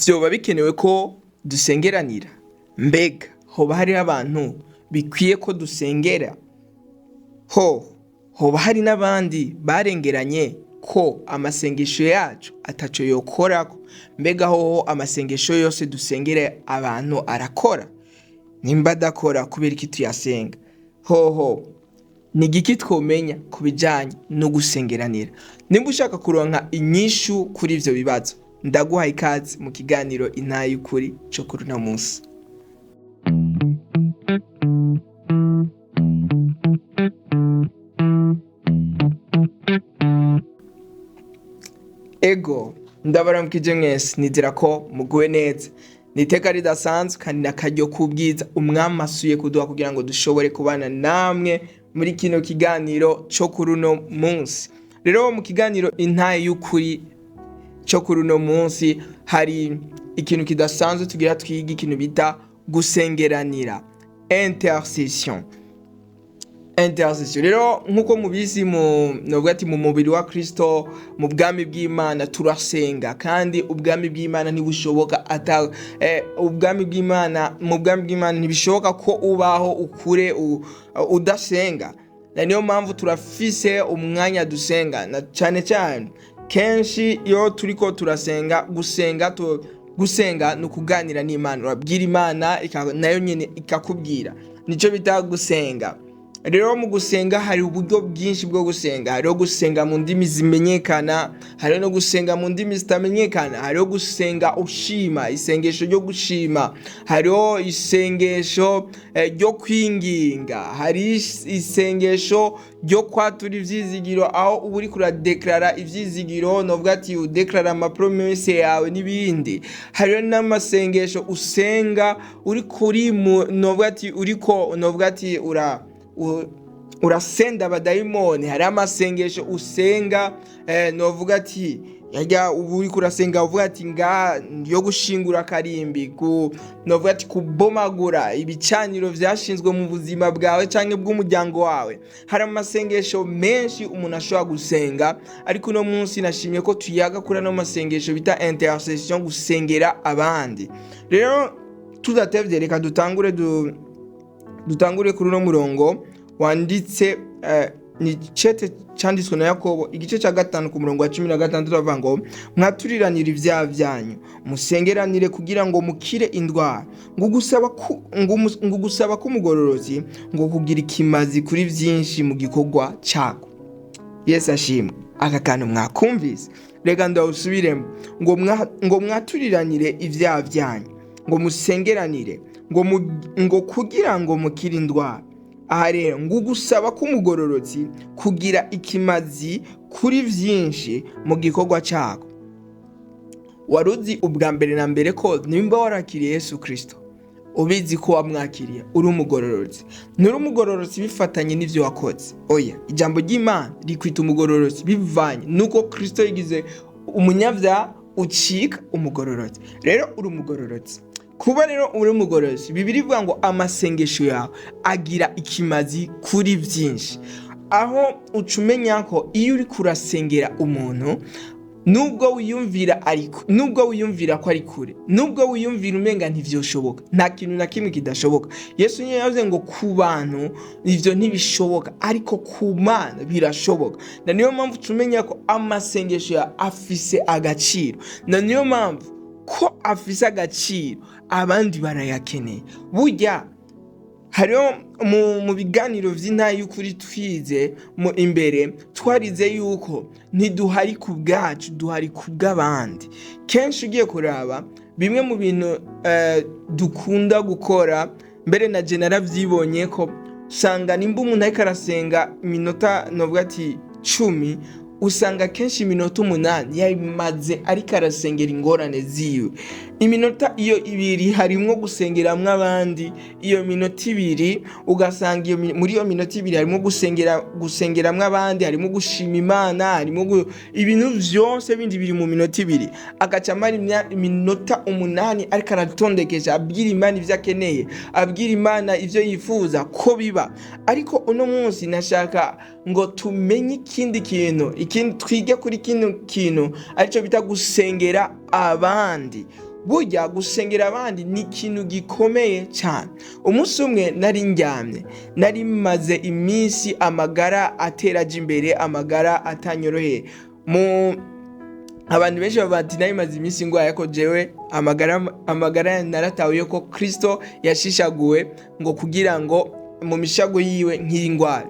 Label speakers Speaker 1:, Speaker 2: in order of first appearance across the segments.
Speaker 1: vyoba bikenewe ko dusengeranira? Mbega hoba hari abantu bikwiye ko dusengera? Hoba hari n'abandi barengeranye ko amasengesho yacu ataco yokorako? Mbega hoho amasengesho yose dusengere abantu arakora? Nimba adakora kubera iki tuyasenga? Ni igiki twomenya ku bijanye no gusengeranira? Nimba ushaka kuronka inyishu kuri ivyo bibazo, ndaguha ikaze mu kiganiro Intahe y'ukuri co kuri uno munsi. Ego, ndabaramukije mwese, nizera ko muguwe neza. Niteka ridasanzwe kandi nakaryo k'ubwiza umwami asuye kuduha kugira ngo dushobore kubana namwe muri kino kiganiro co kuri uno munsi. Rero mu kiganiro Intahe y'ukuri co kuri uno munsi hari ikintu kidasanzwe tugira twiga, ikintu bita gusengeranira, intercession. Rero nkuko mubizi novuga ati mu mubiri wa Kristo, mu bwami bw'Imana turasenga, kandi ubwami bw'Imana ntibushoboka ubwami bw'Imana ntibishoboka ko ubaho ukure udasenga. Niyo mpamvu turafise umwanya dusenga, na cyane kenshi iyo turiko turasenga. Gusenga ni ukuganira n'Imana, urabwira Imana nayo nyene ikakubwira, nico bita gusenga. Rero mu gusenga hari uburyo bwinshi bwo gusenga. Hariho gusenga mu ndimi zimenyekana, hariho no gusenga mu ndimi zitamenyekana, hariho gusenga ushima, isengesho ryo gushima, hariho isengesho ryo kwinginga, hari isengesho ryo kwatura ivyizigiro, aho uba uriko uradeklara ivyizigiro, novuga ati udeklara amapromese yawe n'ibindi. Hariho n'amasengesho usenga novuga ati urasenda abadayimoni. hari amasengesho usenga novuga ati yajya uri kurasenga uvuga ati yo gushingura karimbi, novuga ati kubomagura ibicaniro vyashinzwe mu buzima bwawe canke bw'umuryango wawe. hari amasengesho menshi umuntu ashobora gusenga, ariko uno munsi nashimye ko tuyaga kuri no masengesho bita intercession, gusengera abandi. Rero tudatevye, reka dutangure kuri uno murongo wanditse ni cete canditswe na Yakobo igice ca 5 ku murongo wa 16, bavuga ngo mwaturiranira ivyaha vyanyu, musengeranire kugira ngo mukire indwara, ngo gusaba k'umugororozi ngo kugira ikimazi kuri vyinshi mu gikorwa cako. Yesu ashimwe. Aka kantu mwakumvise? Reka ndawusubiremo, ngo mwaturiranire ivyaha vyanyu, ngo musengeranire ngo kugira ngo mukire indwara. Aha rero ngo gusaba k'umugororozi kugira ikimazi kuri vyinshi mu gikorwa cako. Waruzi ubwa mbere na mbere ko nimba warakiriye Yesu Kristo, ubizi ko wamwakiriye uri umugororozi. Nturi umugororozi bifatanye n'ivyo wakoze, oya, ijambo ry'Imana rikwita umugororozi bivanye nuko Kristo yigize umunyavyaha ucika umugororozi. Rero uri umugororozi. Kuba rero uri umugororozi, Bibiliya ivuga ngo amasengesho yawe agira ikimazi kuri vyinshi. Aho ucumenya ko iyo uri kurasengera umuntu, nubwo wiyumvira ko ari kure, nubwo wiyumvira umenga ntivyoshoboka, nta kintu na kimwe kidashoboka. Yesu niyo yavuze ngo ku bantu ivyo ntibishoboka, ariko ku Mana birashoboka. Na niyo mpamvu tumenya ko amasengesho yawe afise agaciro. Na niyo mpamvu ko afise agaciro, abandi barayakeneye. Burya hariho mu biganiro vy'Intahe y'ukuri twize mu imbere, twarize yuko ntiduhari ku bwacu, duhari ku bw'abandi. Kenshi ugiye kuraba bimwe mu bintu dukunda gukora, mbere na je naravyibonye ko usanga nimba umuntu ariko arasenga iminota novuga ati 10, usanga kenshi iminota 8 yayimaze ariko arasengera ingorane ziwe. Iminota iyo 2 harimwo gusengeramwo abandi, iyo minota 2 ugasanga muri iyo minota 2 harimo gusengeramwo abandi, harimo gushima Imana, harimo ibintu vyose bindi biri mu minota 2. Agaca amara iminota 8 ariko aratondekesha, abwira Imana ivyo akeneye, abwira Imana ivyo yifuza ko biba. Ariko uno munsi nashaka ngo tumenye ikindi twige kuri kino kintu arico bita gusengera abandi. burya gusengera abandi ni ikintu gikomeye cyane. Umunsi umwe nari ndyamye, nari maze iminsi amagara ateraje imbere, amagara atanyoroheye. Abantu benshi babati nari maze iminsi ngwaye ko jewe amagara naratahuye ko Kristo yashishaguwe ngo kugira ngo mu mishago yiwe nk'indwara.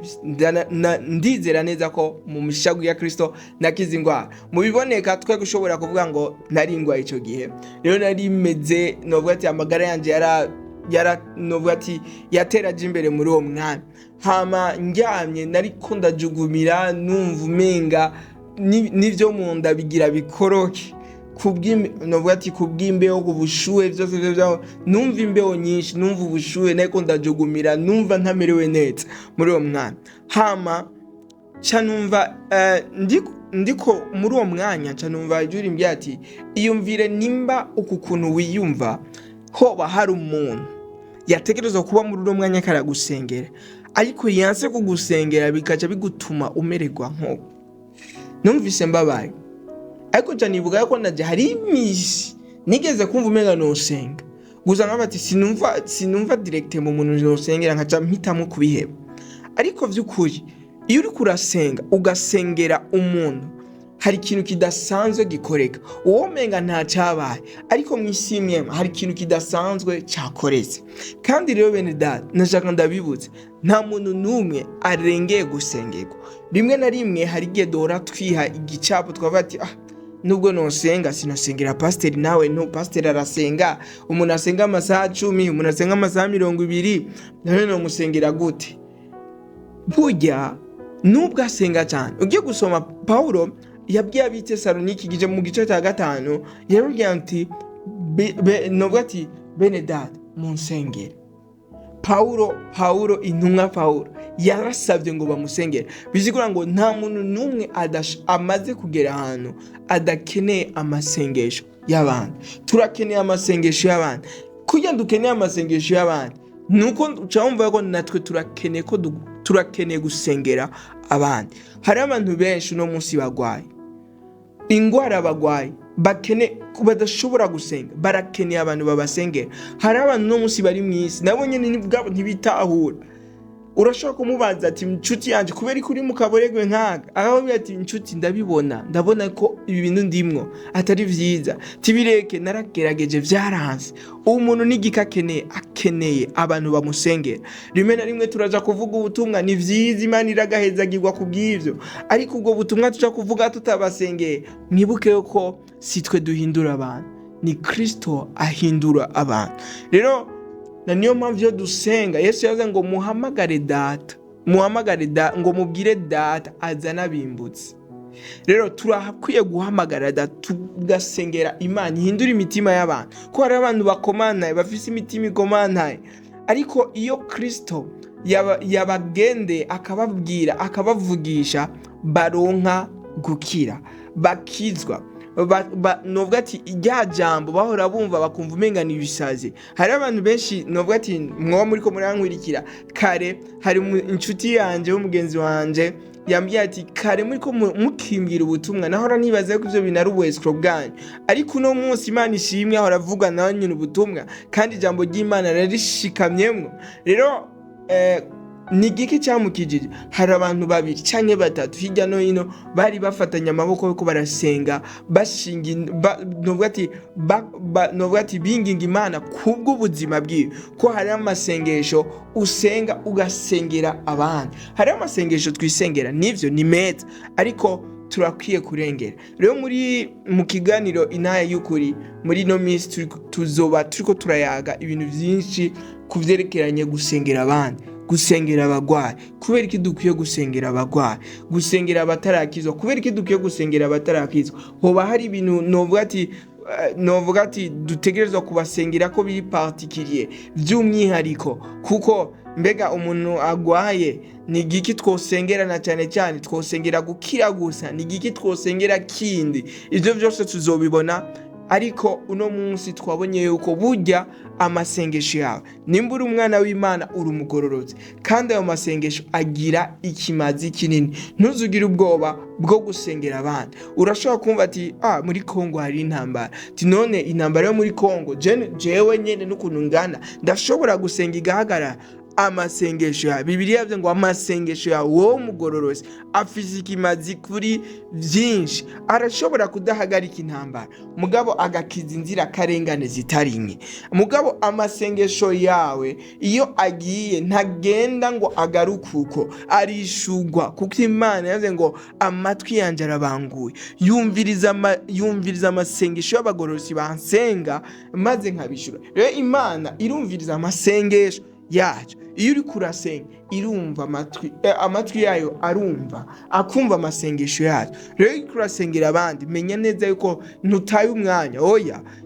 Speaker 1: Ndizera neza ko mu mishago ya Kristo nakize indwara. Mu biboneka twe gushobora kuvuga ngo nari indwara ico gihe. Rero nari meze novuga ati amagara yanje novuga ati yateraje imbere muri uwo mwanya. Hama ndyamye nari ko ndajugumira numva umenga n'ivyo mu nda bigira bikoroke. Novuga ati kubw'imbeho, ubushuhe byose numva imbeho nyinshi, numva ubushuhe nako ndajugumira, numva ntamerewe neza muri uwo mwanya. Hama ca numva ndiko muri uwo mwanya ca numva ijwi rimbwira ati iyumvire nimba uku kuntu wiyumva hoba hari umuntu yatekerezwa kuba muri uwo mwanya karagusengera, ariko yanse kugusengera bikaca bigutuma umererwa nko. Numvise mbabaye, ariko ca nibuka ko naje hari imisi nigeze kumva umenga nosenga, gusa nkabati sinumva direct mu muntu nosengera, nkaca mpitamo kubiheba. Ariko vy'ukuri iyo uri kurasenga ugasengera umuntu, hari ikintu kidasanzwe gikoreka. Uwo menga nta cabaye, ariko mwishimye hari ikintu kidasanzwe cyakoretse. Kandi rero bene data, nashaka ndabibuze, nta muntu numwe arengeye gusengerwa. Rimwe na rimwe hari igihe dora twiha igicapo twavuga ati nubwo nosenga sinosengera pasiteri, nawe no pasiteri arasenga, umuntu asenga amasaha 10, umuntu asenga amasaha 20, nawe no musengera gute? Burya nubwo asenga cyane, ugiye gusoma Paulo yabwiye ab'Itesalonike gije mu gice cya 5, yarabwiye ati novuga ati bene data munsengere. Paulo intumwa Paulo yarasabye ngo bamusengere. Bizigura ngo nta muntu numwe amaze kugera ahantu adakeneye amasengesho y'abandi. Turakeneye amasengesho y'abandi. Kugira dukeneye amasengesho y'abandi nuko ucamva ko natwe turakeneye gusengera abandi. Hari abantu benshi no munsi bagwaye ingwara, bagwaye badashobora gusenga, barakeneye abantu babasengera. Hari abantu no munsi bari mwisi nabo nyene ntibitahura. Urashobora kumubaza ati inshuti yanje kubera ko uri mu kaboregwe nkaga, aho ati inshuti ndabona ko ibi bintu ndimwo atari vyiza, tibireke naragerageje vyaranze. Umuntu akeneye abantu bamusengera. Rimwe na rimwe turaja kuvuga ubutumwa, ni vyiza, Imana iragahezagirwa kubw'ivyo, ariko ubwo butumwa tuja kuvuga tutabasengeye, mwibuke ko si twe duhindura abantu, ni Kristo ahindura abantu. Rero na niyo mpamvu yo dusenga. Yesu yavuze ngo muhamagare data, ngo mubwire data azana abimbutse. Rero turakwiye guhamagara data tugasengera Imana ihindura imitima y'abantu, ko hari abantu bakomanaye, bafise imitima ikomantaye, ariko iyo Kristo yabagende akababwira akabavugisha, baronka gukira, bakizwa. Novuga ati irya jambo bahora bumva bakumva umenga ni ibisazi. Hari abantu benshi novuga ati mwoba muriko murankwirikira kare, hari inshuti yanje w'umugenzi wanje yambwiye ati kare muriko mukimbwira ubutumwa nahora nibaza ko ivyo binari ubwescro bwanyu, ariko uno munsi Imana ishimwe ahora avuga nawe nyine ubutumwa, kandi ijambo ry'Imana rarishikamyemwo. Rero ni giki cyamukijije? Hari abantu babiri canke batatu hirya no hino bari bafatanya amaboko yo barasenga, novuga ati binginga Imana kubw'ubuzima bwiwe. Ko hari amasengesho usenga ugasengera abandi, hari amasengesho twisengera, nivyo ni meza, ariko turakwiye kurengera. Rero mu kiganiro Intahe y'ukuri muri no minsi tuzoba turiko turayaga ibintu vyinshi kuvyerekeranye gusengera abandi, gusengera abagwayi. Kubera iki dukwiye gusengera abagwayi, gusengera abatarakizwa? Kubera iki dukwiye gusengera abatarakizwa? Hoba hari ibintu novuga ati dutegerezwa kubasengera ko biri particulier by'umwihariko? Kuko mbega umuntu agwaye ni giki twosengera? Na cyane twosengera gukira gusa? Ni giki twosengera kindi? Ivyo byose tuzobibona ariko uno munsi twabonye yuko burya amasengesho yawe nimba uri umwana w'Imana uri umugororotse, kandi ayo masengesho agira ikimazi kinini. Ntuzugire ubwoba bwo gusengera abandi. Urashobora kumva ati muri Kongo hari intambara, ati none intambara yo muri Kongo jewe nyene n'ukuntu ngana ndashobora gusenga igahagarara? Amasengesho ya Bibiliya yavuze ngo amasengesho ya wowe mugororose afise ikimazi kuri byinshi. Arashobora kudahagarika intambara mugabo agakiza inzira karengane zitari nke. Mugabo amasengesho yawe iyo agiye ntagenda ngo agaruke uko, arishugwa, kuko Imana yavuze ngo amatwi yanje arabanguye yumviriza amasengesho y'abagororotsi bansenga maze nkabishura. Rero Imana irumviriza amasengesho yacu. Iyo uri kurasenga irumva amatwi yayo arumva akumva amasengesho yacu. Rero iyo kurasengera abandi menya neza yuko ntutaye umwanya,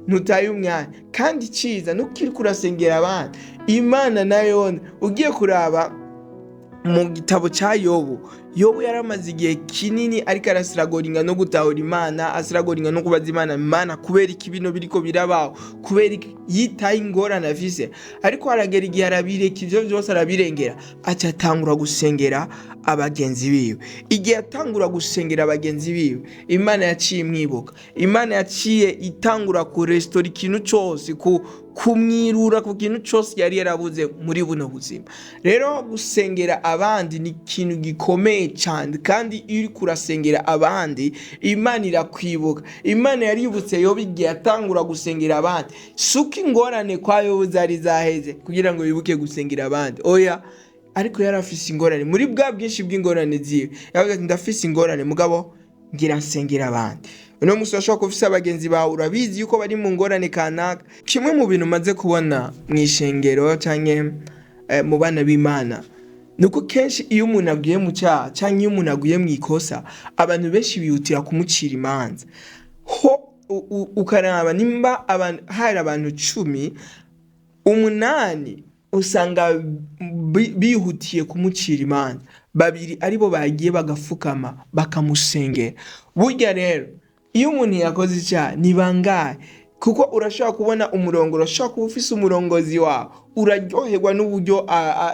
Speaker 1: ntutaye umwanya. Kandi ciza nuko iri kurasengera abandi, Imana nayo ugiye kuraba mu gitabo cya Yobu yaramaze igihe kinini ariko arasiragoringa no gutahura Imana, asiragoringa no kubaza Imana kubera iki bino biriko birabaho, kubera yitaye ingorane afise. Ariko haragera igihe arabireka ivyo byose arabirengera, aca atangura gusengera abagenzi biwe. Igihe atangura gusengera abagenzi biwe, Imana yaciye imwibuka. Imana yaciye itangura kurestora ikintu cyose, kumwirura ku kintu cyose yari yarabuze muri buno buzima. Rero gusengera abandi ni ikintu gikomeye cyane, kandi iyo uri kurasengera abandi Imana irakwibuka. Imana yaributse Yobu igihe atangura gusengera abandi, suko ingorane kwa Yobu zari zaheze kugira ngo yibuke gusengera abandi, ariko yari afise ingorane. Muri bwa bwinshi bw'ingorane ziwe yavuze ati ndafise ingorane mugabo ngira nsengera abandi. Uno musi washobora kufisa abagenzi bawe urabizi yuko bari mu ngorane kanaka. Kimwe mu bintu maze kubona mu ishengero canke mu bana b'Imana nuko kenshi iyo umuntu aguye mu cyaha canke iyo umuntu aguye mu ikosa, abantu benshi bihutira kumucira imanza. Ukaraba nimba hari abantu 10, 8 usanga bihutiye kumucira imanza, 2 aribo bagiye bagafukama bakamusengera. Burya rero iyo umuntu yakoze icyaha ni bangahe? Kuko urashobora kubona umurongo, urashobora kuba ufise umurongozi wawe uraryoherwa n'uburyo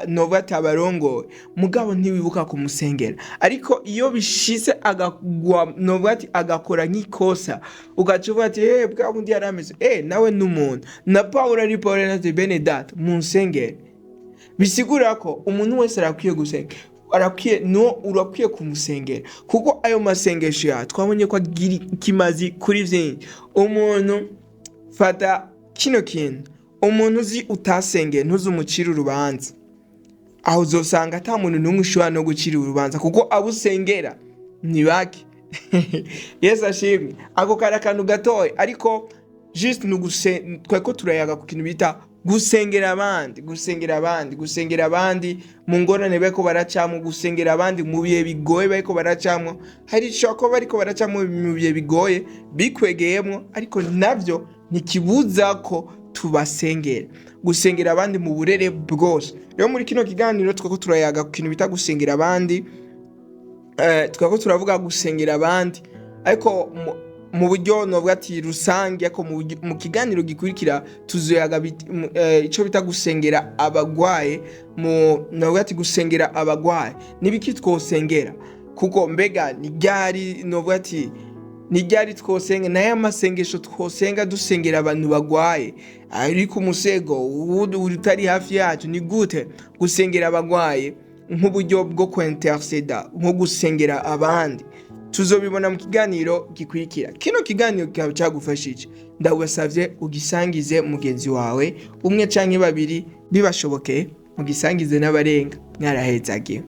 Speaker 1: nova tabarongoye mugabo ntiwibuka kumusengera. Ariko iyo bishise agagwa nova agakora nk'ikosa, ugacuva ati bwa bundi yarameze nawe n'umuntu na Paulo ari Paulo na Benedata munsengere. Bisigura ko umuntu wese arakwiye gusenga, urakwiye kumusengera, kuko ayo masengesho ya twabonye ko agira ikimazi kuri vyinshi. Umuntu fata kino kintu, umuntu uzi utasengeye ntuzumucira urubanza, aho uzosanga ata muntu n'umwe ushobora no gucira urubanza, kuko abusengera ni bake. Yesu ashimwe. Ako karakantu gatoya, ariko just tweko turayaga ku kintu bita gusengera abandi mu ngorane bariko baracamo, gusengera abandi mu bihe bigoye bariko baracamo. Hari shoko bariko baracamo mu bihe bigoye bikwegeyemo, ariko navyo ntikibuza ko tubasengera. Gusengera abandi mu burere bwose. Rero muri kino kiganiro twako turayaga ku kintu bita gusengera abandi, twako turavuga gusengera abandi ariko mu buryo novuga ati rusange, ako mu kiganiro gikurikira tuzoyaga ico bita gusengera abagwaye. Novuga ati gusengera abagwaye nibiki twosengera, kuko mbega nijyari novuga ati nijyari twosenga naye amasengesho twosenga dusengera abantu bagwaye ariko umusego utari hafi yacu. Ni gute gusengera abagwaye nk'uburyo bwo kwinterceda, nko gusengera abandi? Tuzobibona mu kiganiro gikurikira. Kino kiganiro kikaba cyagufashije, ndagusavye ugisangize mugenzi wawe umwe canke 2 bibashobokeye, mugisangize n'abarenga. Mwarahezagiye.